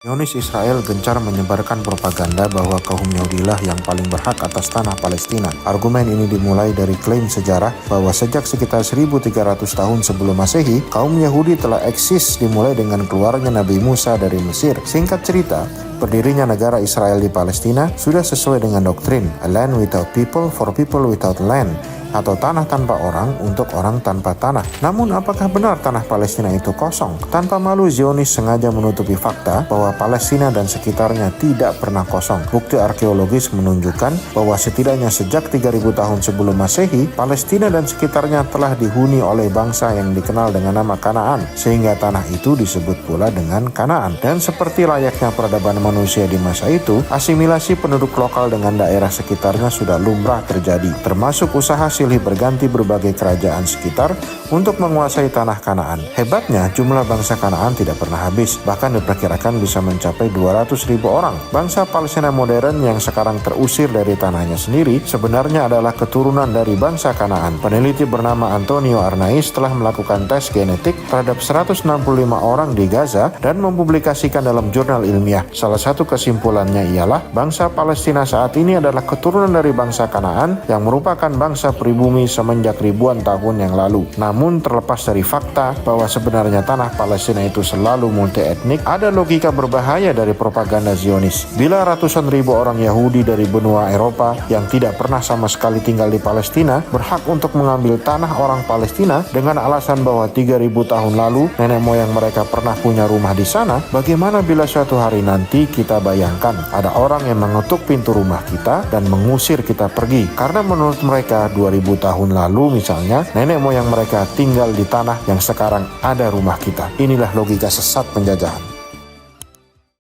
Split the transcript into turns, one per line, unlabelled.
Zionis Israel gencar menyebarkan propaganda bahwa kaum Yahudilah yang paling berhak atas tanah Palestina. Argumen ini dimulai dari klaim sejarah bahwa sejak sekitar 1300 tahun sebelum Masehi, kaum Yahudi telah eksis dimulai dengan keluarnya Nabi Musa dari Mesir. Singkat cerita, berdirinya negara Israel di Palestina sudah sesuai dengan doktrin a land without people for people without land, atau tanah tanpa orang untuk orang tanpa tanah. Namun apakah benar tanah Palestina itu kosong? Tanpa malu, Zionis sengaja menutupi fakta bahwa Palestina dan sekitarnya tidak pernah kosong. Bukti arkeologis menunjukkan bahwa setidaknya sejak 3000 tahun sebelum Masehi, Palestina dan sekitarnya telah dihuni oleh bangsa yang dikenal dengan nama Kanaan, sehingga tanah itu disebut pula dengan Kanaan. Dan seperti layaknya peradaban manusia di masa itu, asimilasi penduduk lokal dengan daerah sekitarnya sudah lumrah terjadi, termasuk usaha silih berganti berbagai kerajaan sekitar untuk menguasai tanah Kanaan. Hebatnya, jumlah bangsa Kanaan tidak pernah habis, bahkan diperkirakan bisa mencapai 200.000 orang. Bangsa Palestina modern yang sekarang terusir dari tanahnya sendiri sebenarnya adalah keturunan dari bangsa Kanaan. Peneliti bernama Antonio Arnaiz telah melakukan tes genetik terhadap 165 orang di Gaza dan mempublikasikan dalam jurnal ilmiah. Salah satu kesimpulannya ialah bangsa Palestina saat ini adalah keturunan dari bangsa Kanaan yang merupakan bangsa pribumi semenjak ribuan tahun yang lalu. Namun terlepas dari fakta bahwa sebenarnya tanah Palestina itu selalu multi-etnik, ada logika berbahaya dari propaganda Zionis. Bila ratusan ribu orang Yahudi dari benua Eropa yang tidak pernah sama sekali tinggal di Palestina berhak untuk mengambil tanah orang Palestina dengan alasan bahwa 3000 tahun lalu nenek moyang mereka pernah punya rumah di sana, bagaimana bila suatu hari nanti kita bayangkan ada orang yang mengetuk pintu rumah kita dan mengusir kita pergi karena menurut mereka 2000 tahun lalu misalnya nenek moyang mereka tinggal di tanah yang sekarang ada rumah kita. Inilah logika sesat penjajahan.